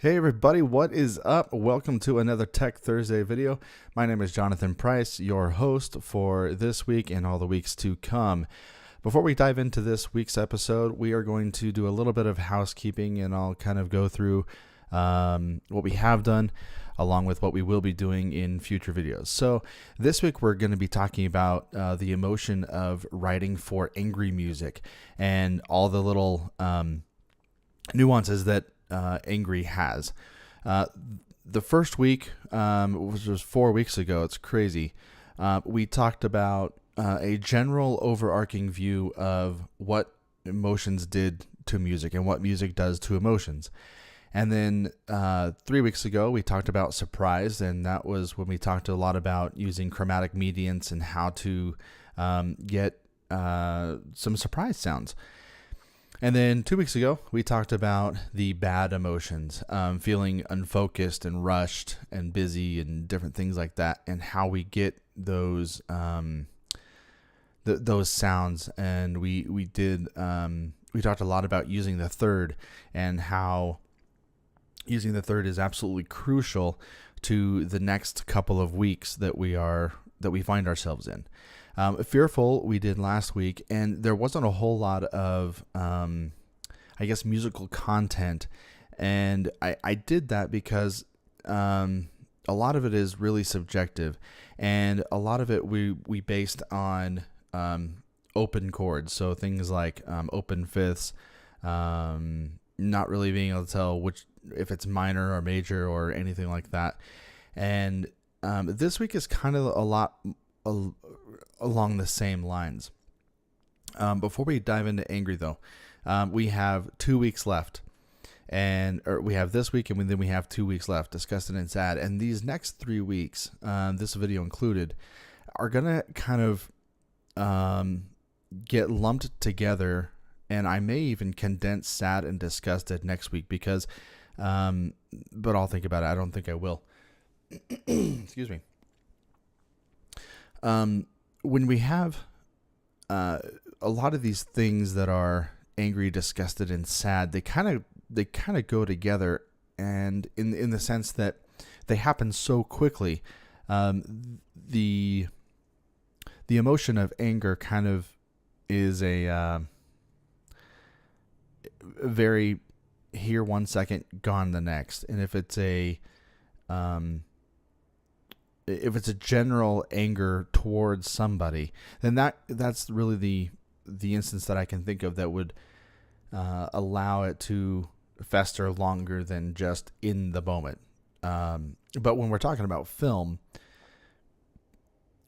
Hey everybody, what is up? Welcome to another Tech Thursday video. My name is Jonathan Price, your host for this week and all the weeks to come. Before we dive into this week's episode, we are going to do a little bit of housekeeping and I'll kind of go through what we have done along with what we will be doing in future videos. So this week we're going to be talking about the emotion of writing for angry music and all the little nuances that angry has. The first week, which was 4 weeks ago, it's crazy. We talked about a general overarching view of what emotions did to music and what music does to emotions. And then 3 weeks ago, we talked about surprise, and that was when we talked a lot about using chromatic mediants and how to get some surprise sounds. And then 2 weeks ago, we talked about the bad emotions, feeling unfocused and rushed and busy and different things like that, and how we get those those sounds. And we talked a lot about using the third and how using the third is absolutely crucial to the next couple of weeks that we find ourselves in. Fearful we did last week, and there wasn't a whole lot of, musical content. And I did that because a lot of it is really subjective, and a lot of it we based on open chords. So things like open fifths, not really being able to tell if it's minor or major or anything like that. And this week is kind of a lot along the same lines. Before we dive into angry, though, we have 2 weeks left, or we have this week, and then we have 2 weeks left, disgusted and sad. And these next 3 weeks, this video included, are gonna kind of get lumped together, and I may even condense sad and disgusted next week because, but I'll think about it. I don't think I will. Excuse me. When we have a lot of these things that are angry, disgusted, and sad, they kind of go together, and in the sense that they happen so quickly. The emotion of anger kind of is a very here 1 second, gone the next, and if it's a general anger towards somebody, then that's really the instance that I can think of that would allow it to fester longer than just in the moment. But when we're talking about film,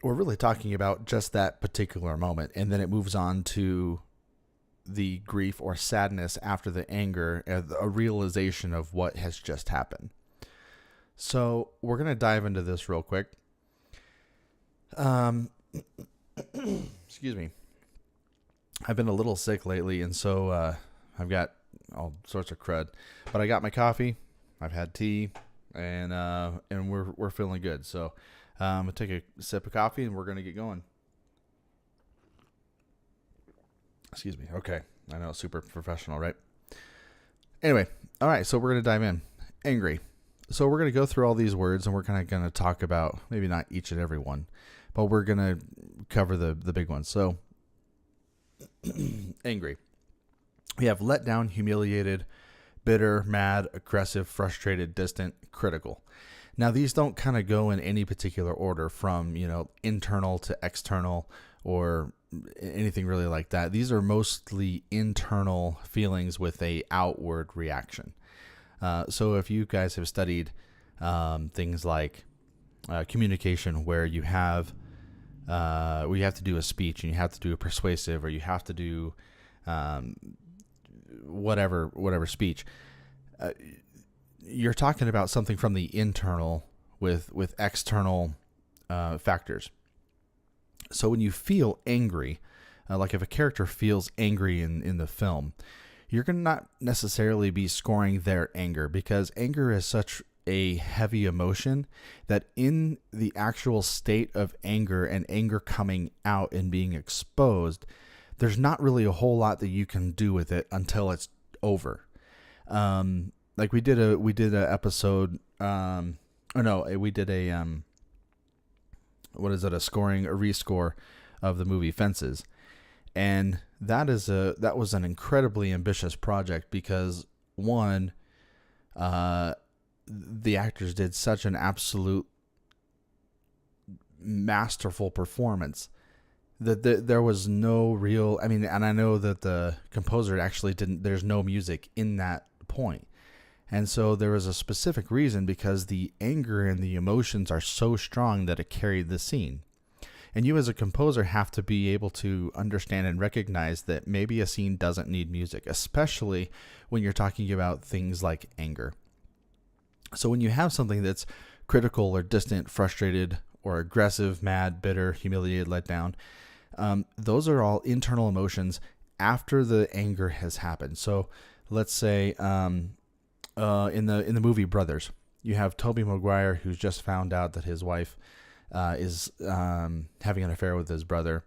we're really talking about just that particular moment, and then it moves on to the grief or sadness after the anger, a realization of what has just happened. So we're going to dive into this real quick. Excuse me. I've been a little sick lately, and so I've got all sorts of crud. But I got my coffee, I've had tea, and we're feeling good. So I'm going to take a sip of coffee, and we're going to get going. Excuse me. Okay. I know, super professional, right? Anyway, all right, so we're going to dive in. Angry. So we're going to go through all these words, and we're kind of going to talk about maybe not each and every one, but we're going to cover the big ones. So angry. We have let down, humiliated, bitter, mad, aggressive, frustrated, distant, critical. Now, these don't kind of go in any particular order from, internal to external or anything really like that. These are mostly internal feelings with a outward reaction. So if you guys have studied things like communication, where you have to do a speech and you have to do a persuasive, or you have to do whatever speech, you're talking about something from the internal with external factors. So when you feel angry, like if a character feels angry in the film, you're going to not necessarily be scoring their anger, because anger is such a heavy emotion that in the actual state of anger and anger coming out and being exposed, there's not really a whole lot that you can do with it until it's over. like we did a episode, or no, we did a what is it, a rescore of the movie Fences. And that was an incredibly ambitious project because one, the actors did such an absolute masterful performance that there was no real, I mean, and I know that the composer actually there's no music in that point. And so there was a specific reason, because the anger and the emotions are so strong that it carried the scene. And you as a composer have to be able to understand and recognize that maybe a scene doesn't need music, especially when you're talking about things like anger. So when you have something that's critical or distant, frustrated or aggressive, mad, bitter, humiliated, let down, those are all internal emotions after the anger has happened. So let's say in the movie Brothers, you have Tobey Maguire, who's just found out that his wife is having an affair with his brother,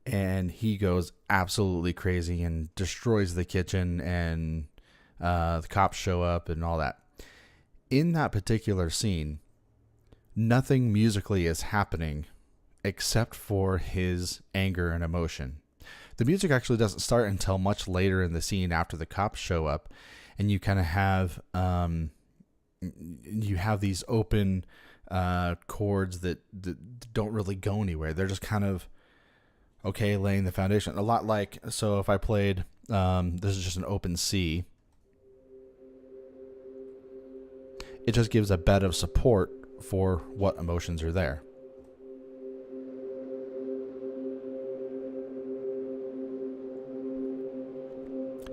and he goes absolutely crazy and destroys the kitchen, and the cops show up and all that. In that particular scene, nothing musically is happening except for his anger and emotion. The music actually doesn't start until much later in the scene after the cops show up, and you kind of have these open chords that don't really go anywhere. They're just kind of laying the foundation. A lot like, so if I played, this is just an open C, it just gives a bed of support for what emotions are there.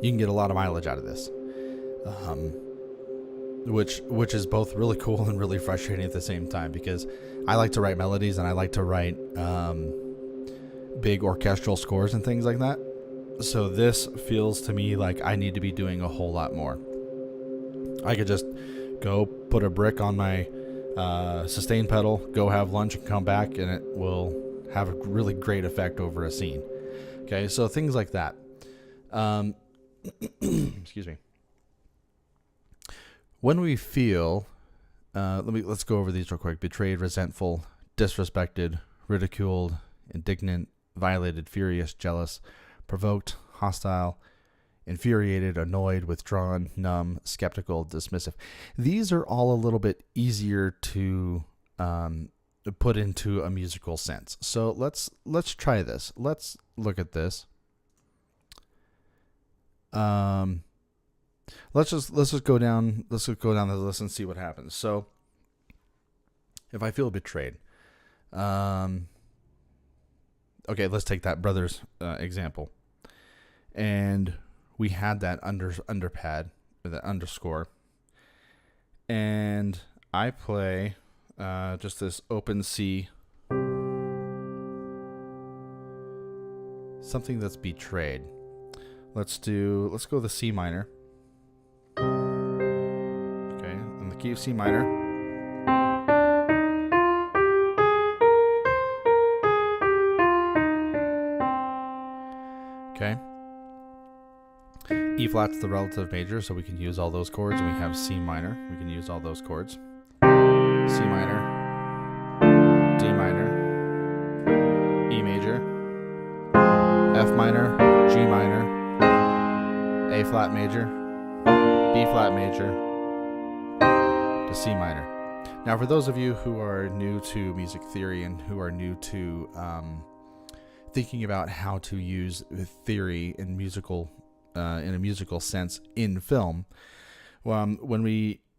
You can get a lot of mileage out of this, which is both really cool and really frustrating at the same time, because I like to write melodies and I like to write big orchestral scores and things like that. So this feels to me like I need to be doing a whole lot more. I could just go put a brick on my sustain pedal, go have lunch and come back, and it will have a really great effect over a scene. Okay, so things like that. Excuse me. When we feel, let's go over these real quick. Betrayed, resentful, disrespected, ridiculed, indignant, violated, furious, jealous, provoked, hostile, infuriated, annoyed, withdrawn, numb, skeptical, dismissive. These are all a little bit easier to put into a musical sense. So let's try this. Let's look at this. Let's just go down the list and see what happens. So if I feel betrayed, okay, let's take that Brothers example. And we had that underpad or that underscore, and I play just this open C, something that's betrayed. Let's go the C minor. Okay, in the key of C minor. Okay. E flat's the relative major, so we can use all those chords, and we have C minor. We can use all those chords. C minor, D minor, E major, F minor, G minor, A flat major, B flat major, to C minor. Now, for those of you who are new to music theory and who are new to thinking about how to use theory in a musical sense in film, when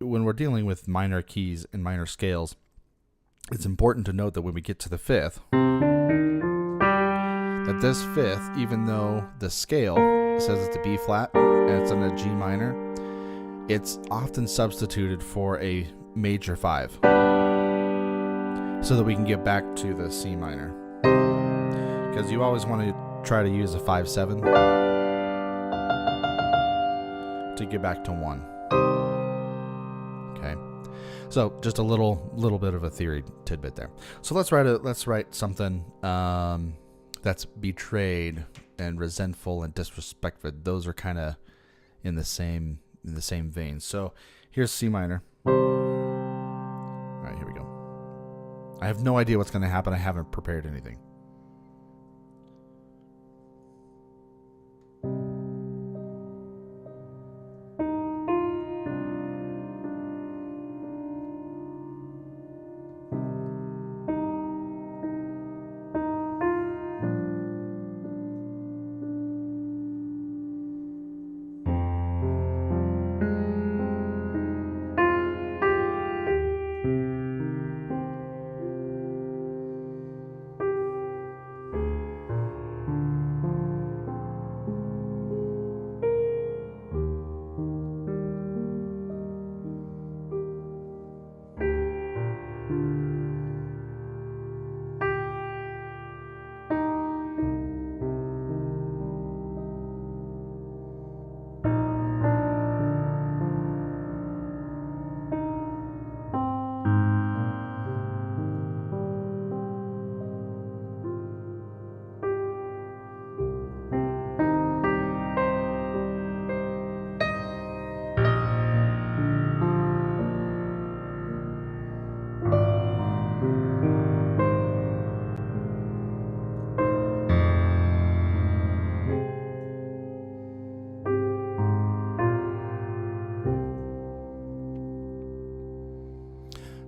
we're dealing with minor keys and minor scales, it's important to note that when we get to the fifth, that this fifth, even though the scale says it's a B flat and it's on a G minor, it's often substituted for a major 5 so that we can get back to the C minor, because you always want to try to use a 5/7 to get back to 1. Okay, so just a little bit of a theory tidbit there. So let's write something that's betrayed and resentful and disrespectful. Those are kind of in the same in the same vein. So here's C minor. All right, here we go. I have no idea what's going to happen. I haven't prepared anything.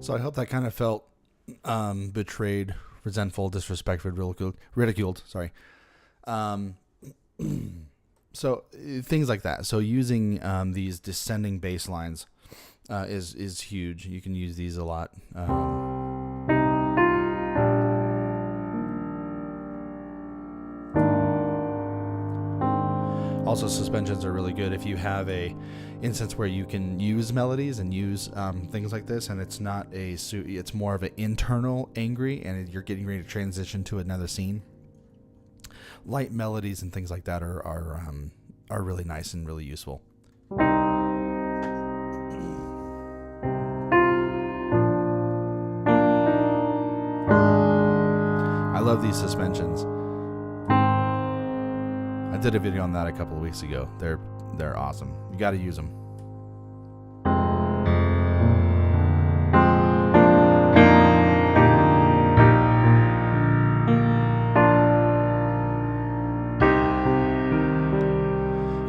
So I hope that kind of felt betrayed, resentful, disrespected, ridiculed. Sorry. So things like that. So using these descending bass lines is huge. You can use these a lot. Also, suspensions are really good if you have a instance where you can use melodies and use things like this, and it's not it's more of an internal angry, and you're getting ready to transition to another scene. Light melodies and things like that are really nice and really useful. I love these suspensions. I did a video on that a couple of weeks ago. They're awesome. You got to use them.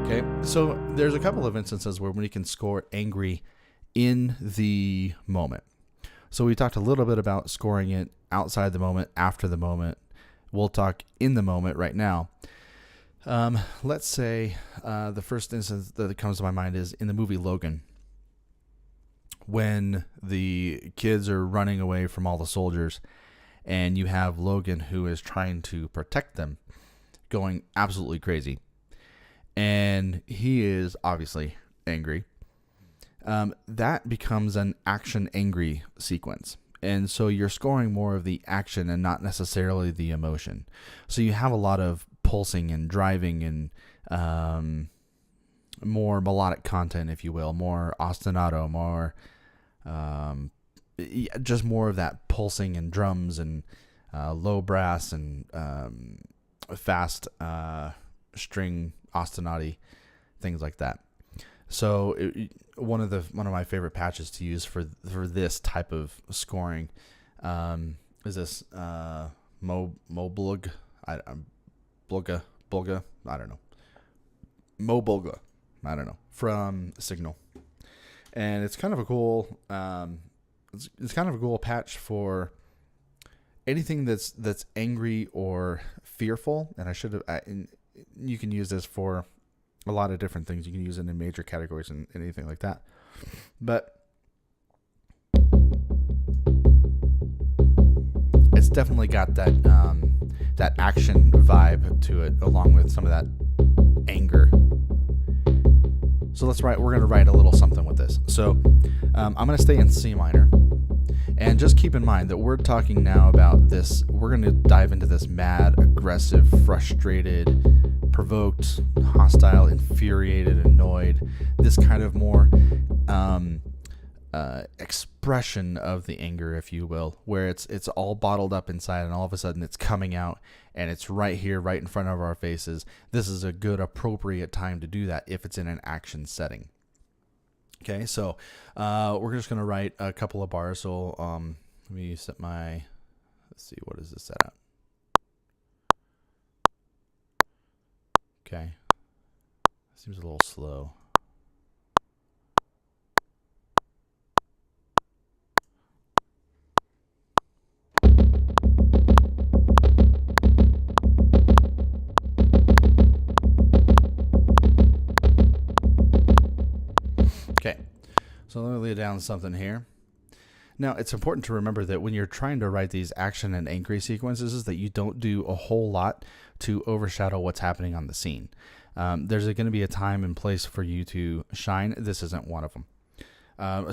Okay, so there's a couple of instances where we can score angry in the moment. So we talked a little bit about scoring it outside the moment, after the moment. We'll talk in the moment right now. Let's say the first instance that comes to my mind is in the movie Logan, when the kids are running away from all the soldiers, and you have Logan, who is trying to protect them, going absolutely crazy, and he is obviously angry. That becomes an action angry sequence. And so you're scoring more of the action and not necessarily the emotion. So you have a lot of pulsing and driving and more melodic content, if you will, more ostinato, more just more of that pulsing and drums and low brass and fast string ostinati, things like that. So one of my favorite patches to use for this type of scoring is this Moblug. Bulga, I don't know. Moblga, I don't know, from Signal. And it's kind of a cool it's kind of a cool patch for anything that's angry or fearful. And you can use this for a lot of different things. You can use it in major categories and anything like that. But it's definitely got that action vibe to it, along with some of that anger. So we're going to write a little something with this. So I'm going to stay in C minor. And just keep in mind that we're talking now about this. We're going to dive into this mad, aggressive, frustrated, provoked, hostile, infuriated, annoyed. This kind of more expression of the anger, if you will, where it's all bottled up inside, and all of a sudden it's coming out, and it's right here, right in front of our faces. This is a good, appropriate time to do that if it's in an action setting. Okay, so we're just going to write a couple of bars. So let me set my, let's see, what is this set at? Okay, seems a little slow. Okay, so let me lay down something here. Now, it's important to remember that when you're trying to write these action and angry sequences is that you don't do a whole lot to overshadow what's happening on the scene. There's going to be a time and place for you to shine. This isn't one of them.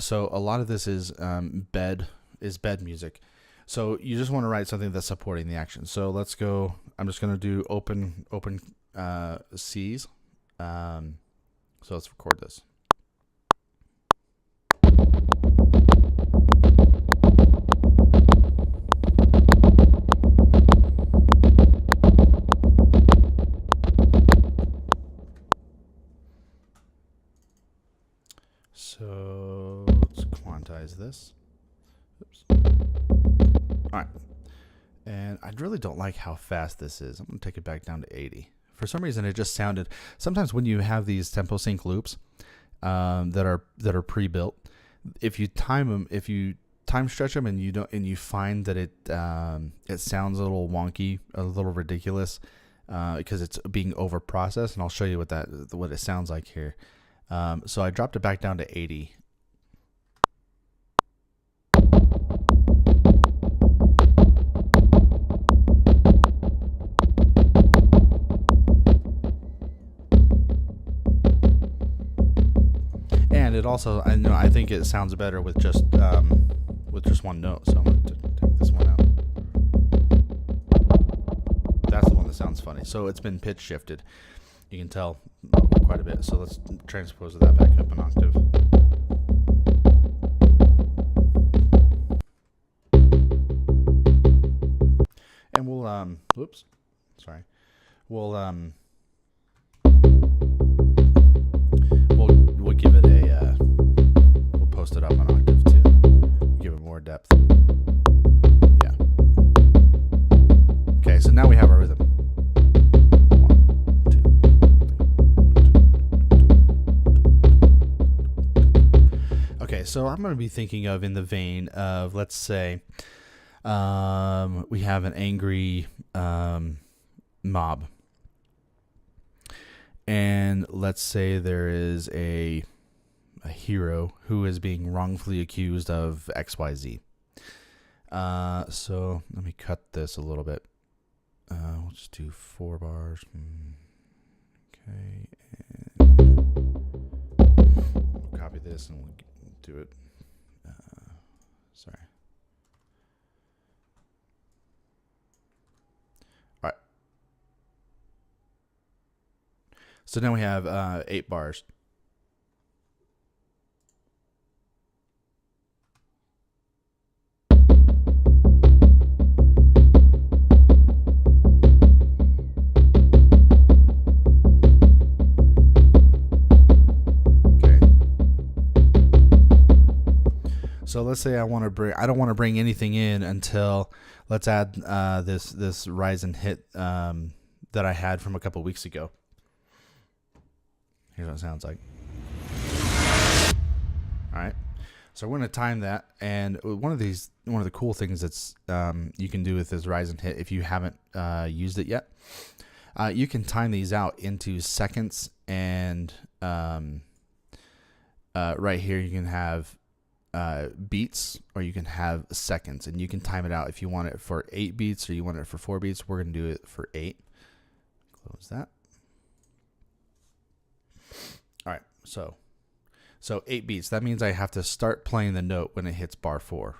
So a lot of this is bed music. So you just want to write something that's supporting the action. So let's go. I'm just going to do open C's. So let's record this. So let's quantize this. Oops. All right. And I really don't like how fast this is. I'm going to take it back down to 80. For some reason, it just sounded. Sometimes when you have these tempo sync loops that are pre-built, if you time them, if you time stretch them, and you find that it sounds a little wonky, a little ridiculous, because it's being over processed, and I'll show you what it sounds like here. So I dropped it back down to 80. And it also, I think it sounds better with just one note. So I'm going to take this one out. That's the one that sounds funny. So it's been pitch shifted. You can tell quite a bit. So let's transpose that back up an octave. And we'll we'll give it a we'll post it up an octave too. Give it more depth. Yeah. Okay, so now we have our rhythm. Okay, so I'm going to be thinking of in the vein of, let's say, we have an angry mob. And let's say there is a hero who is being wrongfully accused of XYZ. So let me cut this a little bit. We'll just do 4 bars. Okay. And we'll copy this and we'll do it. Sorry. All right. So now we have 8 bars. So let's say I don't want to bring anything in until, let's add this rise and hit that I had from a couple weeks ago. Here's what it sounds like. All right. So we're going to time that, and one of the cool things that's you can do with this rise and hit, if you haven't used it yet, you can time these out into seconds, and right here you can have beats, or you can have seconds, and you can time it out if you want it for 8 beats or you want it for 4 beats. We're going to do it for 8. Close that. All right, so 8 beats. That means I have to start playing the note when it hits bar 4.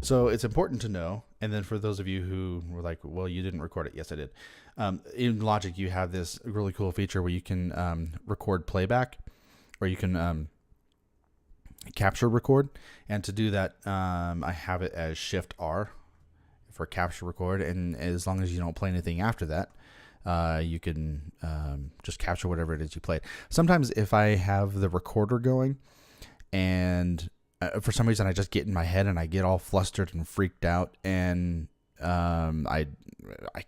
So it's important to know. And then for those of you who were like, well, you didn't record it. Yes, I did. In Logic, you have this really cool feature where you can record playback, or you can capture record. And to do that, I have it as Shift R for capture record. And as long as you don't play anything after that, you can just capture whatever it is you played. Sometimes if I have the recorder going and for some reason I just get in my head and I get all flustered and freaked out, and I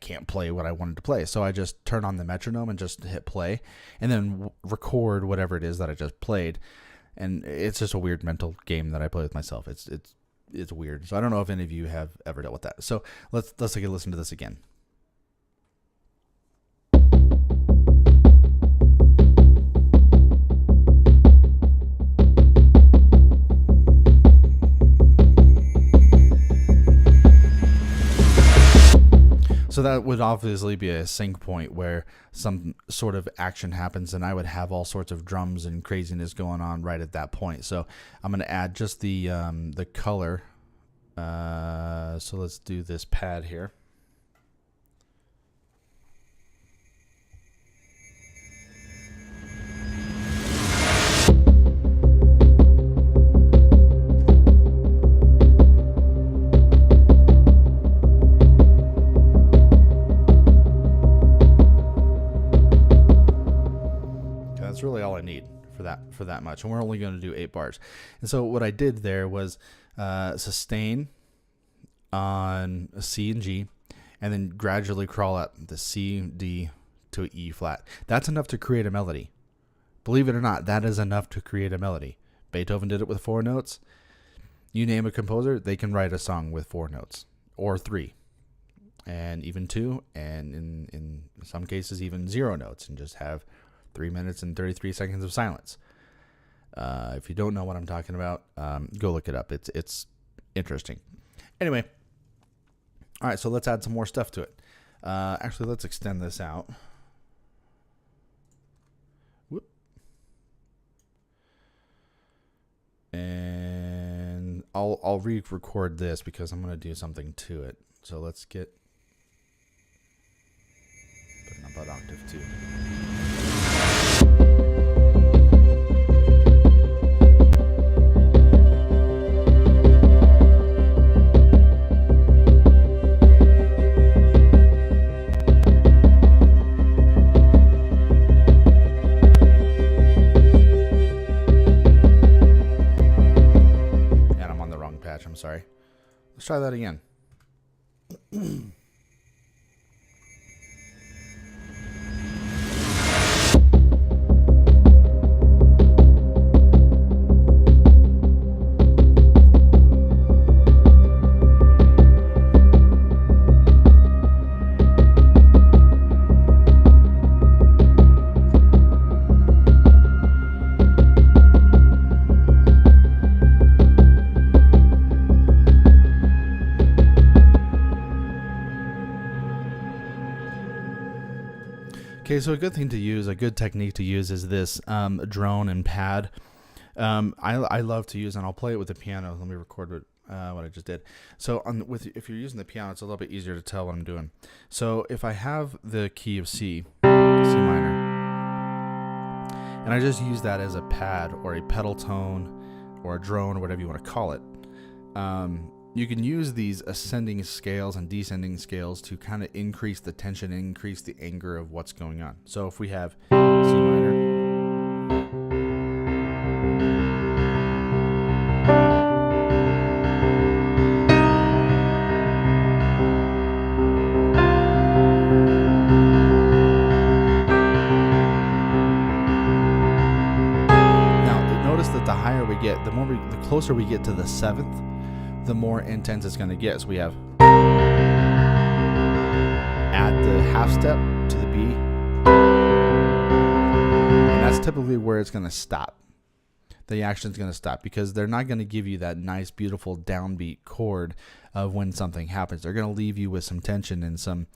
can't play what I wanted to play. So I just turn on the metronome and just hit play and then record whatever it is that I just played. And it's just a weird mental game that I play with myself. It's weird. So I don't know if any of you have ever dealt with that. So let's take a listen to this again. So that would obviously be a sync point where some sort of action happens, and I would have all sorts of drums and craziness going on right at that point. So I'm going to add just the color. So let's do this pad here. That's really all I need for that much, and we're only going to do 8 bars. And so what I did there was sustain on a C and G, and then gradually crawl up the C, D to an E flat. That's enough to create a melody. Believe it or not, that is enough to create a melody. Beethoven did it with 4 notes. You name a composer, they can write a song with 4 notes or 3, and even 2, and in some cases even 0 notes, and just have 3 minutes and 33 seconds of silence. If you don't know what I'm talking about, go look it up. It's interesting. Anyway, all right, so let's add some more stuff to it. Actually, let's extend this out. Whoop. And I'll re-record this because I'm going to do something to it. So let's put it up on octave 2. I'm sorry. Let's try that again. Okay, so a good thing to use, a good technique to use is this drone and pad. I love to use, and I'll play it with the piano. Let me record what I just did. So if you're using the piano, it's a little bit easier to tell what I'm doing. So if I have the key of C minor, and I just use that as a pad or a pedal tone or a drone or whatever you want to call it, you can use these ascending scales and descending scales to kind of increase the tension, increase the anger of what's going on. So if we have C minor, now notice that the higher we get, the closer we get to the 7th, the more intense it's going to get. So we have add the half step to the B, and that's typically where it's going to stop. The action's going to stop because they're not going to give you that nice, beautiful downbeat chord of when something happens. They're going to leave you with some tension and some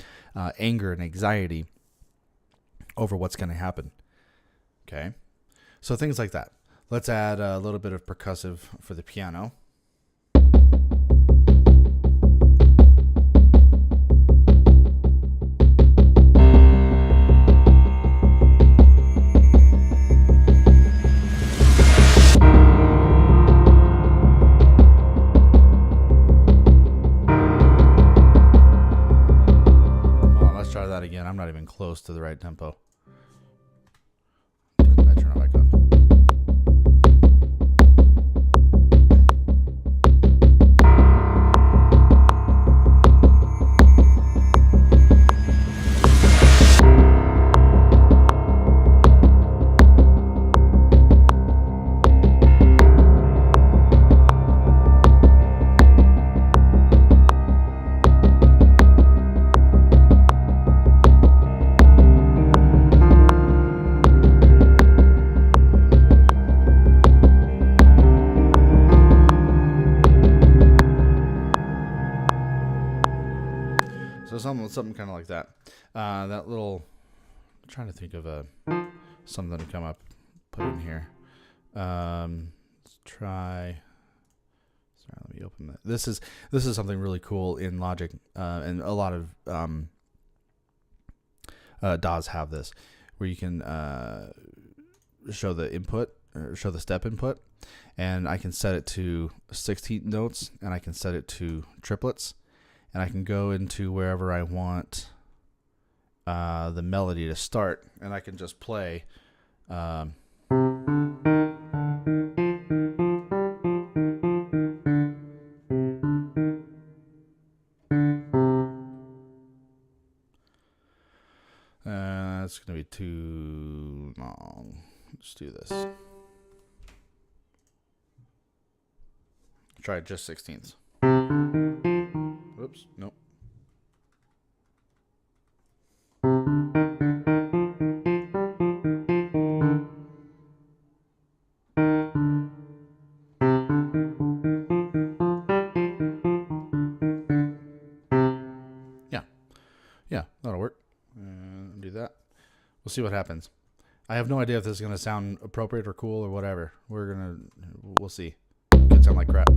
anger and anxiety over what's going to happen. Okay, so things like that. Let's add a little bit of percussive for the piano. that again. I'm not even close to the right tempo. I turn it back on. So something kind of like that. That little. I'm trying to think of something to come up, put in here. Let's try. Sorry, let me open that. This is something really cool in Logic, and a lot of DAWs have this, where you can show the input or show the step input, and I can set it to 16 notes, and I can set it to triplets. And I can go into wherever I want the melody to start, and I can just play. It's going to be too long. Let's do this. Try just 16ths. Oops, nope. Yeah, that'll work. Do that. We'll see what happens. I have no idea if this is going to sound appropriate or cool or whatever. We'll see. It could sound like crap.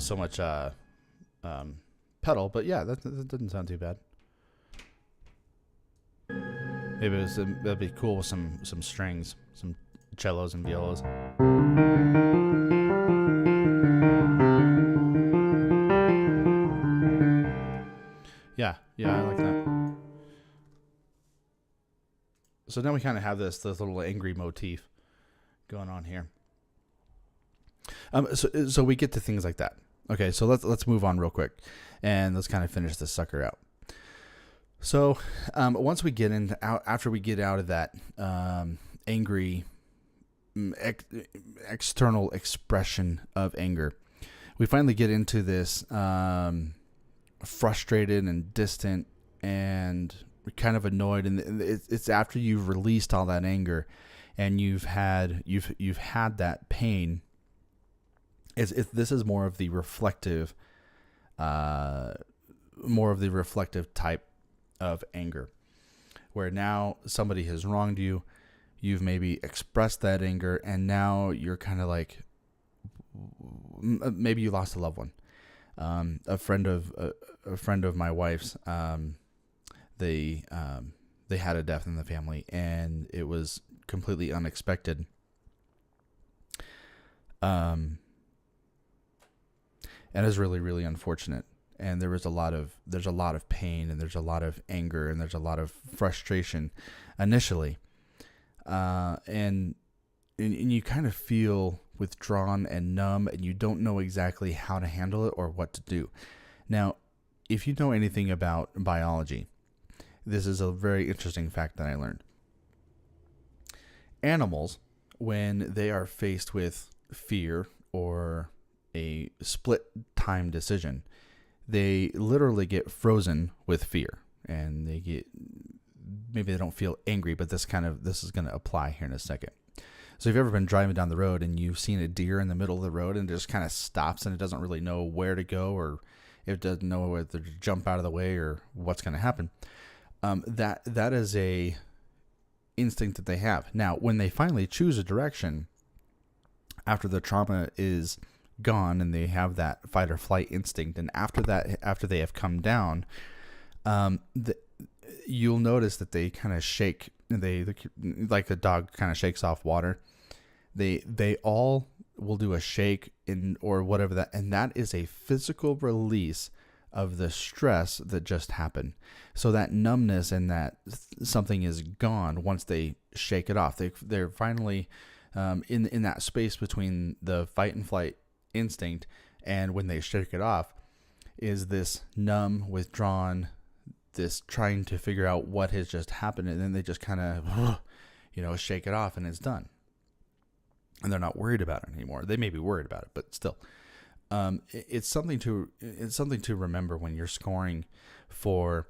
So much pedal, but yeah, that doesn't sound too bad. Maybe that'd be cool with some strings, some cellos and violas. Yeah, I like that. So now we kind of have this little angry motif going on here. So we get to things like that. Okay, so let's move on real quick, and let's kind of finish this sucker out. So once we get after we get out of that angry external expression of anger, we finally get into this frustrated and distant and kind of annoyed, and it's after you've released all that anger and you've had that pain. This is more of the reflective type of anger, where now somebody has wronged you, you've maybe expressed that anger, and now you're kind of like, maybe you lost a loved one. A friend of my wife's, they had a death in the family, and it was completely unexpected. And it's really, really unfortunate. And there's a lot of pain, and there's a lot of anger, and there's a lot of frustration initially. And you kind of feel withdrawn and numb, and you don't know exactly how to handle it or what to do. Now, if you know anything about biology, this is a very interesting fact that I learned. Animals, when they are faced with fear or a split time decision, they literally get frozen with fear, and maybe they don't feel angry, but this is going to apply here in a second. So if you've ever been driving down the road and you've seen a deer in the middle of the road and it just kind of stops and it doesn't really know where to go, or It doesn't know whether to jump out of the way or what's going to happen. That is a instinct that they have. Now, when they finally choose a direction, after the trauma is gone and they have that fight or flight instinct, and after they have come down, you'll notice that they kind of shake. They like a dog kind of shakes off water. They all will do a shake or whatever that, and that is a physical release of the stress that just happened. So that numbness and that something is gone once they shake it off. They're finally in that space between the fight and flight instinct and when they shake it off is this numb, withdrawn, this trying to figure out what has just happened, and then they just kind of shake it off and it's done. And they're not worried about it anymore. They may be worried about it, but still. It's something to remember when you're scoring for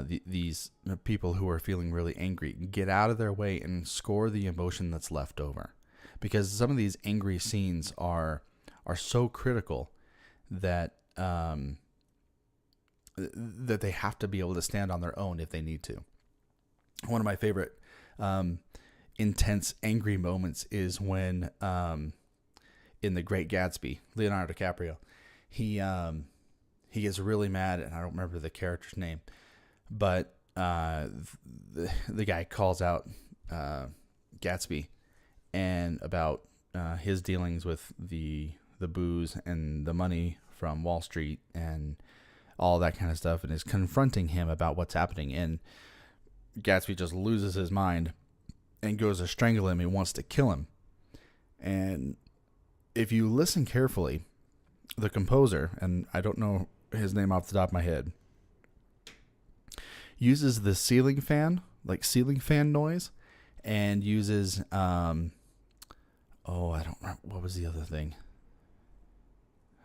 these people who are feeling really angry. Get out of their way and score the emotion that's left over, because some of these angry scenes are so critical that that they have to be able to stand on their own if they need to. One of my favorite intense angry moments is when in The Great Gatsby, Leonardo DiCaprio, he gets really mad, and I don't remember the character's name, but the guy calls out Gatsby and about his dealings with the booze and the money from Wall Street and all that kind of stuff, and is confronting him about what's happening. And Gatsby just loses his mind and goes to strangle him. He wants to kill him. And if you listen carefully, the composer, and I don't know his name off the top of my head, uses the ceiling fan noise, and uses I don't remember, what was the other thing?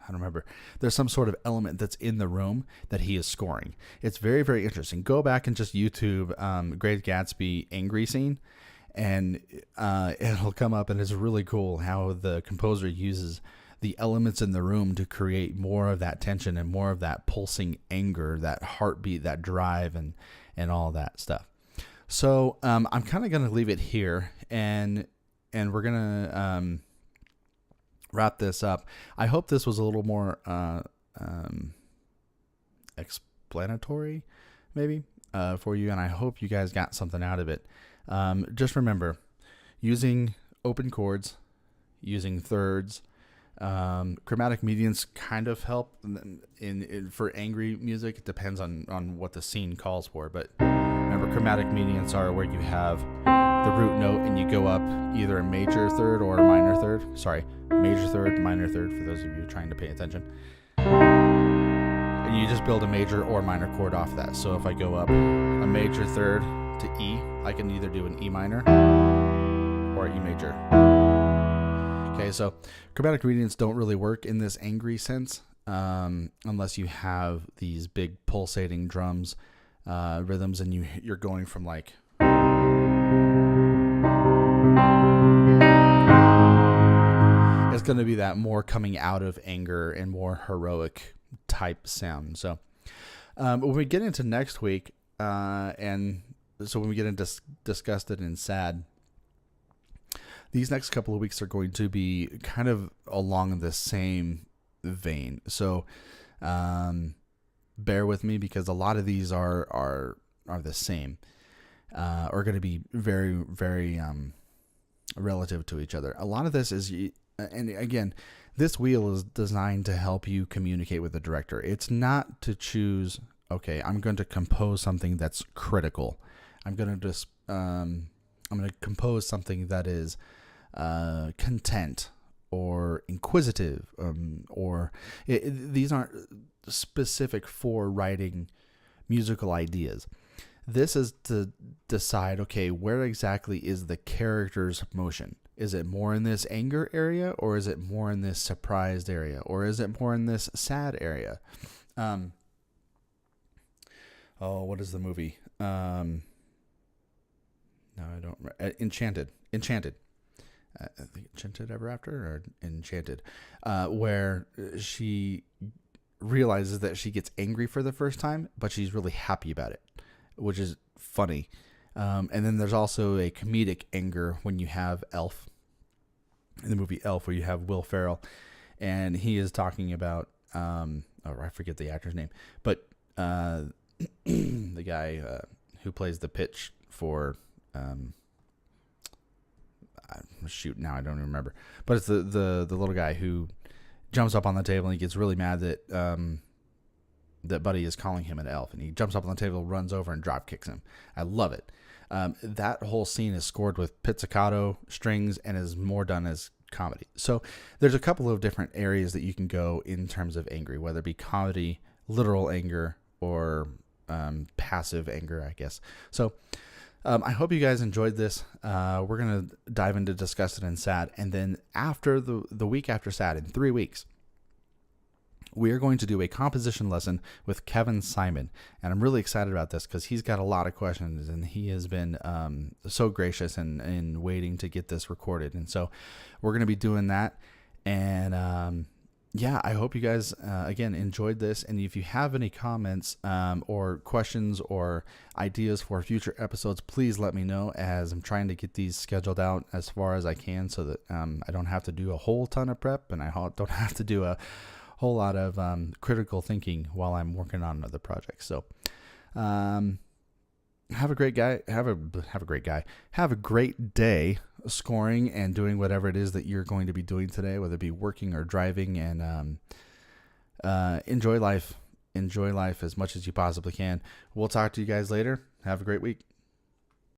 I don't remember. There's some sort of element that's in the room that he is scoring. It's very, very interesting. Go back and just YouTube Great Gatsby angry scene, and it'll come up, and it's really cool how the composer uses the elements in the room to create more of that tension and more of that pulsing anger, that heartbeat, that drive, and all that stuff. So I'm kind of going to leave it here, and we're going to wrap this up. I hope this was a little more explanatory, maybe, for you, and I hope you guys got something out of it. Just remember, using open chords, using thirds, chromatic medians kind of help in for angry music. It depends on what the scene calls for, but remember, chromatic medians are where you have the root note and you go up either a major third or a minor third. Sorry, major third, minor third, for those of you trying to pay attention. And you just build a major or minor chord off that. So if I go up a major third to E, I can either do an E minor or E major. Okay, so chromatic medians don't really work in this angry sense unless you have these big pulsating drums, rhythms, and you're going from like it's going to be that more coming out of anger and more heroic type sound. So when we get into next week, and so when we get into disgusted and sad, these next couple of weeks are going to be kind of along the same vein. So bear with me, because a lot of these are the same, are going to be very, very relative to each other. A lot of this is, and again, this wheel is designed to help you communicate with the director. It's not to choose, okay, I'm going to compose something that's critical. I'm going to compose something that is content or inquisitive, these aren't specific for writing musical ideas. This is to decide, okay, where exactly is the character's emotion? Is it more in this anger area, or is it more in this surprised area, or is it more in this sad area? What is the movie? No, I don't. Enchanted. I think Enchanted Ever After, or Enchanted, where she realizes that she gets angry for the first time, but she's really happy about it, which is funny. And then there's also a comedic anger when you have Elf, in the movie Elf, where you have Will Ferrell, and he is talking about, I forget the actor's name, but the guy who plays the pitch for, shoot, now I don't even remember, but it's the little guy who jumps up on the table and he gets really mad that that Buddy is calling him an elf, and he jumps up on the table, runs over, and drop kicks him. I love it. That whole scene is scored with pizzicato strings and is more done as comedy. So there's a couple of different areas that you can go in terms of angry, whether it be comedy, literal anger, or passive anger, I guess. So I hope you guys enjoyed this. We're going to dive into Disgusted and Sad. And then after the week after Sad, in 3 weeks, we are going to do a composition lesson with Kevin Simon. And I'm really excited about this because he's got a lot of questions, and he has been so gracious in waiting to get this recorded. And so we're going to be doing that. And yeah, I hope you guys, again, enjoyed this. And if you have any comments or questions or ideas for future episodes, please let me know, as I'm trying to get these scheduled out as far as I can so that I don't have to do a whole ton of prep, and I don't have to do a whole lot of critical thinking while I'm working on another project. So have a great day scoring and doing whatever it is that you're going to be doing today, whether it be working or driving, and enjoy life as much as you possibly can. We'll talk to you guys later. Have a great week.